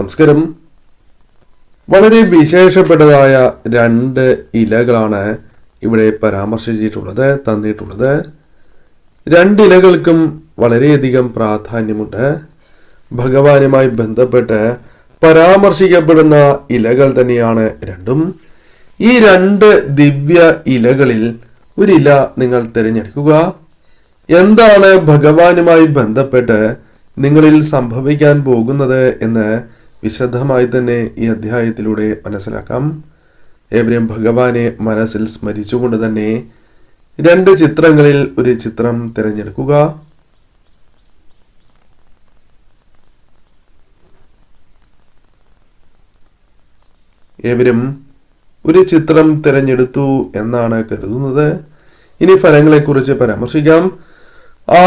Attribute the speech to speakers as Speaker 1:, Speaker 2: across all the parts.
Speaker 1: നമസ്കാരം. വളരെ വിശേഷപ്പെട്ടതായ രണ്ട് ഇലകളാണ് ഇവിടെ തന്നിട്ടുള്ളത്. രണ്ടിലകൾക്കും വളരെയധികം പ്രാധാന്യമുണ്ട്. ഭഗവാനുമായി ബന്ധപ്പെട്ട് പരാമർശിക്കപ്പെടുന്ന ഇലകൾ തന്നെയാണ് രണ്ടും. ഈ രണ്ട് ദിവ്യ ഇലകളിൽ ഒരില നിങ്ങൾ തിരഞ്ഞെടുക്കുക. എന്താണ് ഭഗവാനുമായി ബന്ധപ്പെട്ട് നിങ്ങളിൽ സംഭവിക്കാൻ പോകുന്നത് എന്ന് വിശദമായി തന്നെ ഈ അധ്യായത്തിലൂടെ മനസ്സിലാക്കാം. ഏവരും ഭഗവാനെ മനസ്സിൽ സ്മരിച്ചുകൊണ്ട് തന്നെ രണ്ട് ചിത്രങ്ങളിൽ ഒരു ചിത്രം തിരഞ്ഞെടുക്കുക. ഏവരും ഒരു ചിത്രം തിരഞ്ഞെടുത്തു എന്നാണ് കരുതുന്നത്. ഇനി ഫലങ്ങളെക്കുറിച്ച് പരാമർശിക്കാം.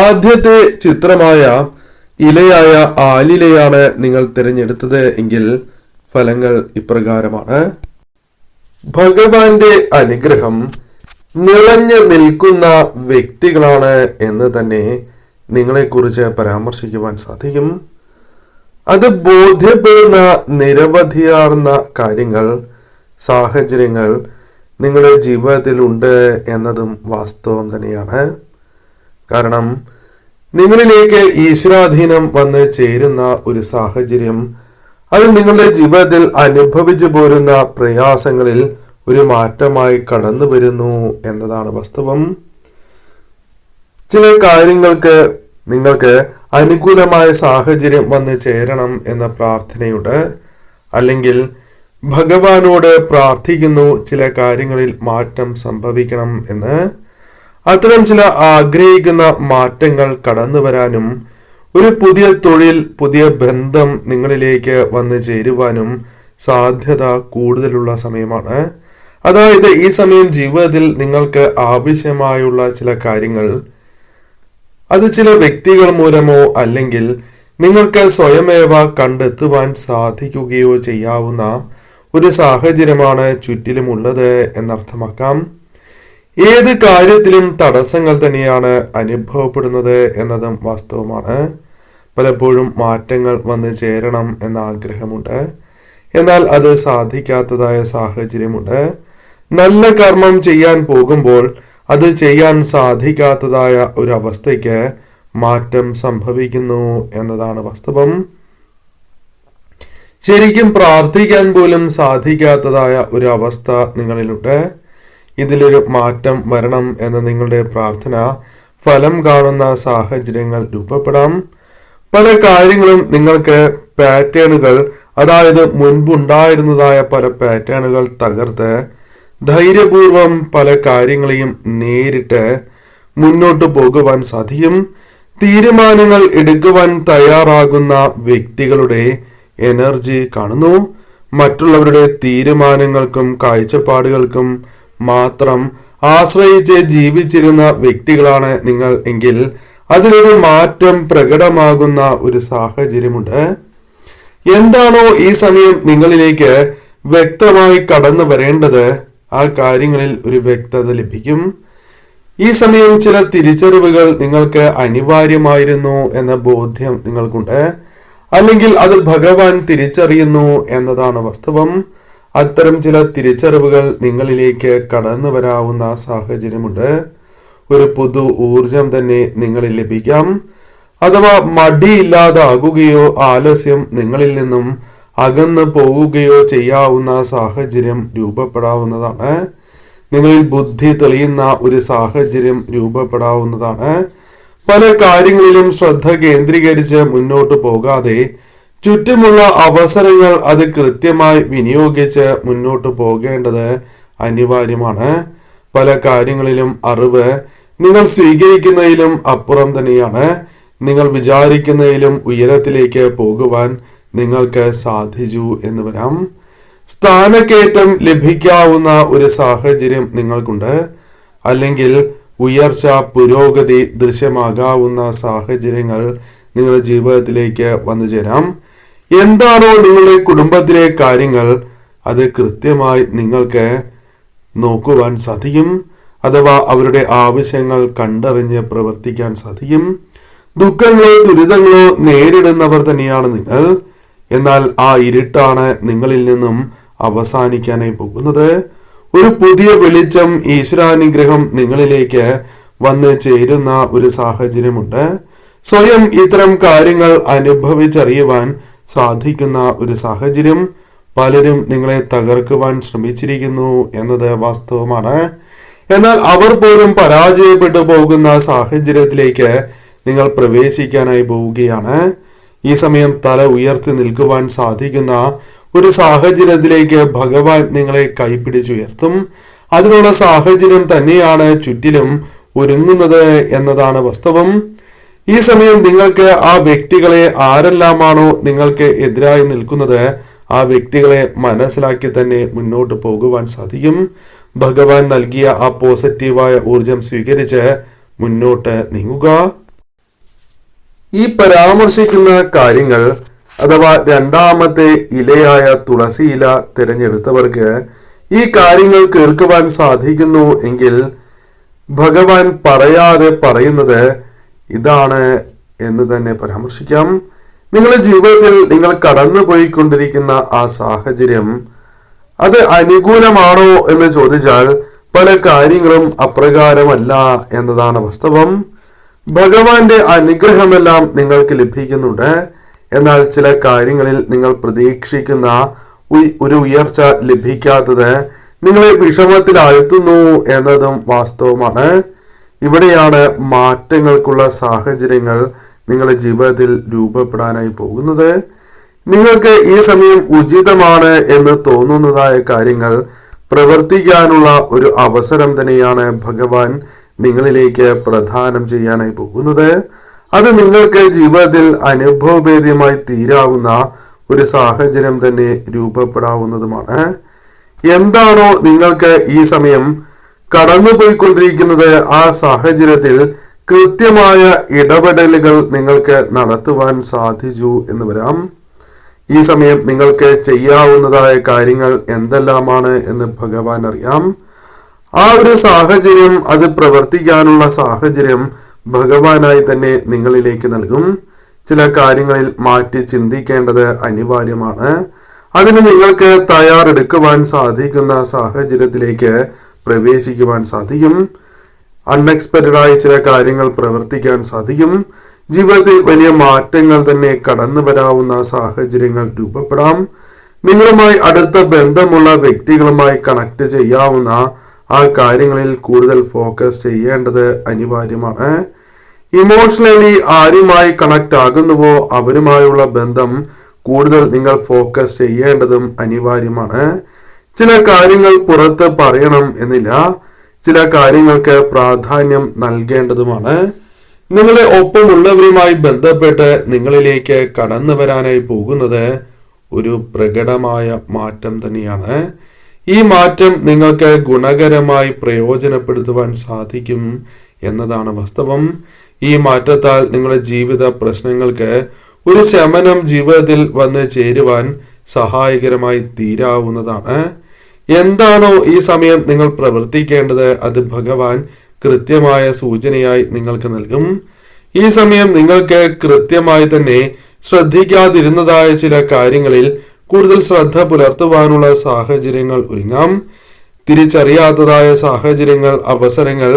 Speaker 1: ആദ്യത്തെ ചിത്രമായ ഇലയായ ആലിലയാണ് നിങ്ങൾ തിരഞ്ഞെടുത്തത് എങ്കിൽ ഫലങ്ങൾ ഇപ്രകാരമാണ്. ഭഗവാന്റെ അനുഗ്രഹം നിറഞ്ഞു നിൽക്കുന്ന വ്യക്തികളാണ് എന്ന് തന്നെ നിങ്ങളെക്കുറിച്ച് പരാമർശിക്കുവാൻ സാധിക്കും. അത് ബോധ്യപ്പെടുന്ന നിരവധിയാർന്ന കാര്യങ്ങൾ, സാഹചര്യങ്ങൾ നിങ്ങളുടെ ജീവിതത്തിൽ ഉണ്ട് എന്നതും വാസ്തവം തന്നെയാണ്. കാരണം നിങ്ങളിലേക്ക് ഈശ്വരാധീനം വന്ന് ചേരുന്ന ഒരു സാഹചര്യം, അത് നിങ്ങളുടെ ജീവിതത്തിൽ അനുഭവിച്ചു പോരുന്ന പ്രയാസങ്ങളിൽ ഒരു മാറ്റമായി കടന്നു വരുന്നു എന്നതാണ് വാസ്തവം. ചില കാര്യങ്ങൾക്ക് നിങ്ങൾക്ക് അനുകൂലമായ സാഹചര്യം വന്ന് ചേരണം എന്ന പ്രാർത്ഥനയുണ്ട്. അല്ലെങ്കിൽ ഭഗവാനോട് പ്രാർത്ഥിക്കുന്നു ചില കാര്യങ്ങളിൽ മാറ്റം സംഭവിക്കണം എന്ന്. അത്തരം ചില ആഗ്രഹിക്കുന്ന മാറ്റങ്ങൾ കടന്നു വരാനും ഒരു പുതിയ തൊഴിൽ, പുതിയ ബന്ധം നിങ്ങളിലേക്ക് വന്നു ചേരുവാനും സാധ്യത കൂടുതലുള്ള സമയമാണ്. അതായത് ഈ സമയം ജീവിതത്തിൽ നിങ്ങൾക്ക് ആവശ്യമായുള്ള ചില കാര്യങ്ങൾ, അത് ചില വ്യക്തികൾ മൂലമോ അല്ലെങ്കിൽ നിങ്ങൾക്ക് സ്വയമേവ കണ്ടെത്തുവാൻ സാധിക്കുകയോ ചെയ്യാവുന്ന ഒരു സാഹചര്യമാണ് ചുറ്റിലുമുള്ളത് എന്നർത്ഥമാക്കാം. ഏത് കാര്യത്തിലും തടസ്സങ്ങൾ തന്നെയാണ് അനുഭവപ്പെടുന്നത് എന്നതും വാസ്തവമാണ്. പലപ്പോഴും മാറ്റങ്ങൾ വന്നു ചേരണം എന്ന ആഗ്രഹമുണ്ട്, എന്നാൽ അത് സാധിക്കാത്തതായ സാഹചര്യമുണ്ട്. നല്ല കർമ്മം ചെയ്യാൻ പോകുമ്പോൾ അത് ചെയ്യാൻ സാധിക്കാത്തതായ ഒരു അവസ്ഥയ്ക്ക് മാറ്റം സംഭവിക്കുന്നു എന്നതാണ് വാസ്തവം. ശരിക്കും പ്രാർത്ഥിക്കാൻ പോലും സാധിക്കാത്തതായ ഒരു അവസ്ഥ നിങ്ങളിലുണ്ട്. ഇതിലൊരു മാറ്റം വരണം എന്ന നിങ്ങളുടെ പ്രാർത്ഥന ഫലം കാണുന്ന സാഹചര്യങ്ങൾ രൂപപ്പെടാം. പല കാര്യങ്ങളും നിങ്ങൾക്ക് പാറ്റേണുകൾ, അതായത് മുൻപുണ്ടായിരുന്നതായ പല പാറ്റേണുകൾ തകർത്ത് ധൈര്യപൂർവം പല കാര്യങ്ങളെയും നേരിട്ട് മുന്നോട്ട് പോകുവാൻ സാധിക്കും. തീരുമാനങ്ങൾ എടുക്കുവാൻ തയ്യാറാകുന്ന വ്യക്തികളുടെ എനർജി കാണുന്നു. മറ്റുള്ളവരുടെ തീരുമാനങ്ങൾക്കും കാഴ്ചപ്പാടുകൾക്കും മാത്രം ആശ്രയിച്ച് ജീവിച്ചിരുന്ന വ്യക്തികളാണ് നിങ്ങൾ എങ്കിൽ അതിലൊരു മാറ്റം പ്രകടമാകുന്ന ഒരു സാഹചര്യമുണ്ട്. എന്താണോ ഈ സമയം നിങ്ങളിലേക്ക് വ്യക്തമായി കടന്നു വരേണ്ടത്, ആ കാര്യങ്ങളിൽ ഒരു വ്യക്തത ലഭിക്കും. ഈ സമയം ചില തിരിച്ചറിവുകൾ നിങ്ങൾക്ക് അനിവാര്യമായിരുന്നു എന്ന ബോധ്യം നിങ്ങൾക്കുണ്ട്. അല്ലെങ്കിൽ അത് ഭഗവാൻ തിരിച്ചറിയുന്നു എന്നതാണ് വാസ്തവം. അത്തരം ചില തിരിച്ചറിവുകൾ നിങ്ങളിലേക്ക് കടന്നു വരാവുന്ന സാഹചര്യമുണ്ട്. ഒരു പുതു ഊർജം തന്നെ നിങ്ങളിൽ ലഭിക്കാം. അഥവാ മടിയില്ലാതാകുകയോ ആലസ്യം നിങ്ങളിൽ നിന്നും അകന്നു പോവുകയോ ചെയ്യാവുന്ന സാഹചര്യം രൂപപ്പെടാവുന്നതാണ്. നിങ്ങളിൽ ബുദ്ധി തെളിയുന്ന ഒരു സാഹചര്യം രൂപപ്പെടാവുന്നതാണ്. പല കാര്യങ്ങളിലും ശ്രദ്ധ കേന്ദ്രീകരിച്ച് മുന്നോട്ട് പോകാതെ ചുറ്റുമുള്ള അവസരങ്ങൾ അത് കൃത്യമായി വിനിയോഗിച്ച് മുന്നോട്ട് പോകേണ്ടത് അനിവാര്യമാണ്. പല കാര്യങ്ങളിലും അറിവ് നിങ്ങൾ സ്വീകരിക്കുന്നതിലും അപ്പുറം തന്നെയാണ്. നിങ്ങൾ വിചാരിക്കുന്നതിലും ഉയരത്തിലേക്ക് പോകുവാൻ നിങ്ങൾക്ക് സാധിച്ചു എന്ന് വരാം. സ്ഥാനക്കയറ്റം ലഭിക്കാവുന്ന ഒരു സാഹചര്യം നിങ്ങൾക്കുണ്ട്. അല്ലെങ്കിൽ ഉയർച്ച, പുരോഗതി ദൃശ്യമാകാവുന്ന സാഹചര്യങ്ങൾ നിങ്ങളുടെ ജീവിതത്തിലേക്ക് വന്നു ചേരാം. എന്താണോ നിങ്ങളുടെ കുടുംബത്തിലെ കാര്യങ്ങൾ, അത് കൃത്യമായി നിങ്ങൾക്ക് നോക്കുവാൻ സാധിക്കും. അഥവാ അവരുടെ ആവശ്യങ്ങൾ കണ്ടറിഞ്ഞ് പ്രവർത്തിക്കാൻ സാധിക്കും. ദുഃഖങ്ങളോ ദുരിതങ്ങളോ നേരിടുന്നവർ തന്നെയാണ് നിങ്ങൾ. എന്നാൽ ആ ഇരുട്ടാണ് നിങ്ങളിൽ നിന്നും അവസാനിക്കാനായി പോകുന്നത്. ഒരു പുതിയ വെളിച്ചം, ഈശ്വരാനുഗ്രഹം നിങ്ങളിലേക്ക് വന്ന് ചേരുന്ന ഒരു സാഹചര്യമുണ്ട്. സ്വയം ഇത്തരം കാര്യങ്ങൾ അനുഭവിച്ചറിയുവാൻ സാധിക്കുന്ന ഒരു സാഹചര്യം. പലരും നിങ്ങളെ തകർക്കുവാൻ ശ്രമിച്ചിരിക്കുന്നു എന്നത് വാസ്തവമാണ്. എന്നാൽ അവർ പോലും പരാജയപ്പെട്ടു പോകുന്ന സാഹചര്യത്തിലേക്ക് നിങ്ങൾ പ്രവേശിക്കാനായി പോവുകയാണ്. ഈ സമയം തല ഉയർത്തി നിൽക്കുവാൻ സാധിക്കുന്ന ഒരു സാഹചര്യത്തിലേക്ക് ഭഗവാൻ നിങ്ങളെ കൈപിടിച്ചുയർത്തും. അതിനുള്ള സാഹചര്യം തന്നെയാണ് ചുറ്റിലും ഒരുങ്ങുന്നത് എന്നതാണ് വാസ്തവം. ഈ സമയം നിങ്ങൾക്ക് ആ വ്യക്തികളെ, ആരെല്ലാമാണോ നിങ്ങൾക്ക് എതിരായി നിൽക്കുന്നത്, ആ വ്യക്തികളെ മനസ്സിലാക്കി തന്നെ മുന്നോട്ട് പോകുവാൻ സാധിക്കും. ഭഗവാൻ നൽകിയ ആ പോസിറ്റീവായ ഊർജം സ്വീകരിച്ച് മുന്നോട്ട് നീങ്ങുക. ഈ പരാമർശിക്കുന്ന കാര്യങ്ങൾ അഥവാ രണ്ടാമത്തെ ഇലയായ തുളസി ഇല തിരഞ്ഞെടുത്തവർക്ക് ഈ കാര്യങ്ങൾ കേൾക്കുവാൻ സാധിക്കുന്നു എങ്കിൽ ഭഗവാൻ പറയാതെ പറയുന്നത് ഇതാണ് എന്ന് തന്നെ പരാമർശിക്കാം. നിങ്ങളുടെ ജീവിതത്തിൽ നിങ്ങൾ കടന്നുപോയിക്കൊണ്ടിരിക്കുന്ന ആ സാഹചര്യം അത് അനുകൂലമാണോ എന്ന് ചോദിച്ചാൽ പല കാര്യങ്ങളും അപ്രകാരമല്ല എന്നതാണ് വാസ്തവം. ഭഗവാന്റെ അനുഗ്രഹമെല്ലാം നിങ്ങൾക്ക് ലഭിക്കുന്നുണ്ട്. എന്നാൽ ചില കാര്യങ്ങളിൽ നിങ്ങൾ പ്രതീക്ഷിക്കുന്ന ഒരു ഉയർച്ച ലഭിക്കാത്തത് നിങ്ങളെ വിഷമത്തിലാഴ്ത്തുന്നു എന്നതും വാസ്തവമാണ്. ഇവിടെയാണ് മാറ്റങ്ങൾക്കുള്ള സാഹചര്യങ്ങൾ നിങ്ങളുടെ ജീവിതത്തിൽ രൂപപ്പെടാനായി പോകുന്നത്. നിങ്ങൾക്ക് ഈ സമയം ഉചിതമാണ് എന്ന് തോന്നുന്നതായ കാര്യങ്ങൾ പ്രവർത്തിക്കാനുള്ള ഒരു അവസരം തന്നെയാണ് ഭഗവാൻ നിങ്ങളിലേക്ക് പ്രദാനം ചെയ്യാനായി പോകുന്നത്. അത് നിങ്ങൾക്ക് ജീവിതത്തിൽ അനുഭവഭേദ്യമായി തീരാവുന്ന ഒരു സാഹചര്യം തന്നെ രൂപപ്പെടാവുന്നതുമാണ്. എന്താണോ നിങ്ങൾക്ക് ഈ സമയം കടന്നുപോയിക്കൊണ്ടിരിക്കുന്നത്, ആ സാഹചര്യത്തിൽ കൃത്യമായ ഇടപെടലുകൾ നിങ്ങൾക്ക് നടത്തുവാൻ സാധിച്ചു എന്ന് വരാം. ഈ സമയം നിങ്ങൾക്ക് ചെയ്യാവുന്നതായ കാര്യങ്ങൾ എന്തെല്ലാമാണ് എന്ന് ഭഗവാൻ അറിയാം. ആ ഒരു സാഹചര്യം, അത് പ്രവർത്തിക്കാനുള്ള സാഹചര്യം ഭഗവാനായി തന്നെ നിങ്ങളിലേക്ക് നൽകും. ചില കാര്യങ്ങളിൽ മാറ്റി ചിന്തിക്കേണ്ടത് അനിവാര്യമാണ്. അതിന് നിങ്ങൾക്ക് തയ്യാറെടുക്കുവാൻ സാധിക്കുന്ന സാഹചര്യത്തിലേക്ക് പ്രവേശിക്കുവാൻ സാധിക്കും. അൺഎക്സ്പെക്റ്റഡായ ചില കാര്യങ്ങൾ പ്രവർത്തിക്കാൻ സാധിക്കും. ജീവിതത്തിൽ വലിയ മാറ്റങ്ങൾ തന്നെ കടന്നു വരാവുന്ന സാഹചര്യങ്ങൾ രൂപപ്പെടാം. നിങ്ങളുമായി അടുത്ത ബന്ധമുള്ള വ്യക്തികളുമായി കണക്ട് ചെയ്യാവുന്ന ആ കാര്യങ്ങളിൽ കൂടുതൽ ഫോക്കസ് ചെയ്യേണ്ടത് അനിവാര്യമാണ്. ഇമോഷണലി ആരുമായി കണക്ട് ആകുന്നുവോ അവരുമായുള്ള ബന്ധം കൂടുതൽ നിങ്ങൾ ഫോക്കസ് ചെയ്യേണ്ടതും അനിവാര്യമാണ്. ചില കാര്യങ്ങൾ പുറത്ത് പറയണം എന്നില്ല. ചില കാര്യങ്ങൾക്ക് പ്രാധാന്യം നൽകേണ്ടതുമാണ്. നിങ്ങളെ ഒപ്പമുള്ളവരുമായി ബന്ധപ്പെട്ട് നിങ്ങളിലേക്ക് കടന്നു വരാനായി പോകുന്നത് ഒരു പ്രകടമായ മാറ്റം തന്നെയാണ്. ഈ മാറ്റം നിങ്ങൾക്ക് ഗുണകരമായി പ്രയോജനപ്പെടുത്തുവാൻ സാധിക്കും എന്നതാണ് വാസ്തവം. ഈ മാറ്റത്താൽ നിങ്ങളുടെ ജീവിത പ്രശ്നങ്ങൾക്ക് ഒരു ശമനം ജീവിതത്തിൽ വന്ന് ചേരുവാൻ സഹായകരമായി തീരാവുന്നതാണ്. എന്താണോ ഈ സമയം നിങ്ങൾ പ്രവർത്തിക്കേണ്ടത്, അത് ഭഗവാൻ കൃത്യമായ സൂചനയായി നിങ്ങൾക്ക് നൽകും. ഈ സമയം നിങ്ങൾക്ക് കൃത്യമായി തന്നെ ശ്രദ്ധിക്കാതിരുന്നതായ ചില കാര്യങ്ങളിൽ കൂടുതൽ ശ്രദ്ധ പുലർത്തുവാനുള്ള സാഹചര്യങ്ങൾ ഒരുങ്ങാം. തിരിച്ചറിയാത്തതായ സാഹചര്യങ്ങൾ, അവസരങ്ങൾ,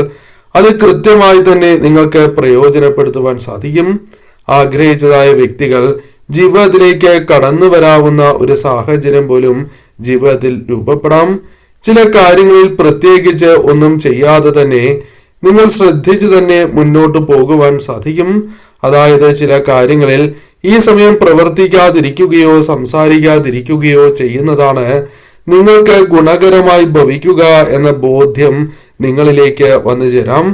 Speaker 1: അത് കൃത്യമായി തന്നെ നിങ്ങൾക്ക് പ്രയോജനപ്പെടുത്തുവാൻ സാധിക്കും. ആഗ്രഹിച്ചതായ വ്യക്തികൾ ജീവിതത്തിലേക്ക് കടന്നു വരാവുന്ന ഒരു സാഹചര്യം പോലും ജീവിതത്തിൽ രൂപപ്പെടാം. ചില കാര്യങ്ങളിൽ പ്രത്യേകിച്ച് ഒന്നും ചെയ്യാതെ തന്നെ നിങ്ങൾ ശ്രദ്ധിച്ചു തന്നെ മുന്നോട്ട് പോകുവാൻ സാധിക്കും. അതായത് ചില കാര്യങ്ങളിൽ ഈ സമയം പ്രവർത്തിക്കാതിരിക്കുകയോ സംസാരിക്കാതിരിക്കുകയോ ചെയ്യുന്നതാണ് നിങ്ങൾക്ക് ഗുണകരമായി ഭവിക്കുക എന്ന ബോധ്യം നിങ്ങളിലേക്ക് വന്നു ചേരാം.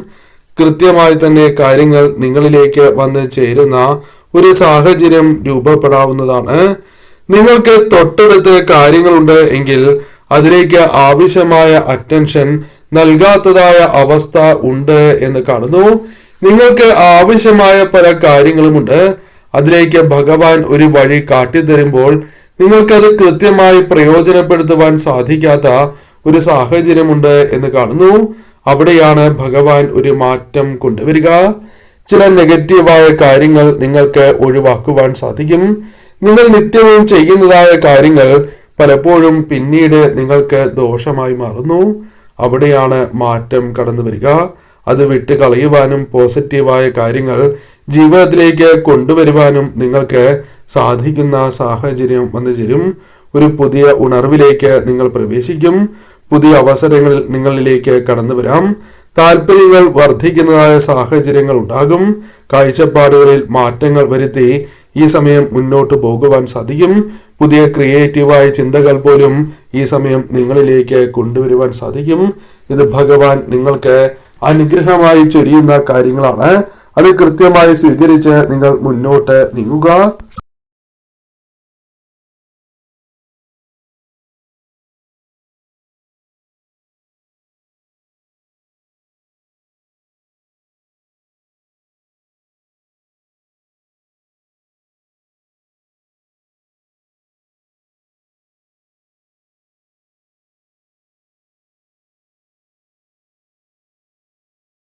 Speaker 1: കൃത്യമായി തന്നെ കാര്യങ്ങൾ നിങ്ങളിലേക്ക് വന്ന് ചേരുന്ന ഒരു സാഹചര്യം രൂപപ്പെടാവുന്നതാണ്. നിങ്ങൾക്ക് തൊട്ടടുത്ത് കാര്യങ്ങളുണ്ട് എങ്കിൽ അതിലേക്ക് ആവശ്യമായ അറ്റൻഷൻ നൽകാത്തതായ അവസ്ഥ ഉണ്ട് എന്ന് കാണുന്നു. നിങ്ങൾക്ക് ആവശ്യമായ പല കാര്യങ്ങളുമുണ്ട്. അതിലേക്ക് ഭഗവാൻ ഒരു വഴി കാട്ടിത്തരുമ്പോൾ നിങ്ങൾക്കത് കൃത്യമായി പ്രയോജനപ്പെടുത്തുവാൻ സാധിക്കാത്ത ഒരു സാഹചര്യമുണ്ട് എന്ന് കാണുന്നു. അവിടെയാണ് ഭഗവാൻ ഒരു മാറ്റം കൊണ്ടുവരിക. ചില നെഗറ്റീവായ കാര്യങ്ങൾ നിങ്ങൾക്ക് ഒഴിവാക്കുവാൻ സാധിക്കും. നിങ്ങൾ നിത്യവും ചെയ്യുന്നതായ കാര്യങ്ങൾ പലപ്പോഴും പിന്നീട് നിങ്ങൾക്ക് ദോഷമായി മാറുന്നു. അവിടെയാണ് മാറ്റം കടന്നു വരിക. അത് വിട്ട് കളയുവാനും പോസിറ്റീവായ കാര്യങ്ങൾ ജീവിതത്തിലേക്ക് കൊണ്ടുവരുവാനും നിങ്ങൾക്ക് സാധിക്കുന്ന സാഹചര്യം വന്നു ചേരും. ഒരു പുതിയ ഉണർവിലേക്ക് നിങ്ങൾ പ്രവേശിക്കും. പുതിയ അവസരങ്ങൾ നിങ്ങളിലേക്ക് കടന്നു വരാം. താല്പര്യങ്ങൾ വർദ്ധിക്കുന്നതായ സാഹചര്യങ്ങൾ ഉണ്ടാകും. കാഴ്ചപ്പാടുകളിൽ മാറ്റങ്ങൾ വരുത്തി ഈ സമയം മുന്നോട്ട് പോകുവാൻ സാധിക്കും. പുതിയ ക്രിയേറ്റീവായ ചിന്തകൾ പോലും ഈ സമയം നിങ്ങളിലേക്ക് കൊണ്ടുവരുവാൻ സാധിക്കും. ഇത് ഭഗവാൻ നിങ്ങൾക്ക് അനുഗ്രഹമായി ചൊരിയുന്ന കാര്യങ്ങളാണ്. അത് കൃത്യമായി സ്വീകരിച്ച് നിങ്ങൾ മുന്നോട്ട് നീങ്ങുക.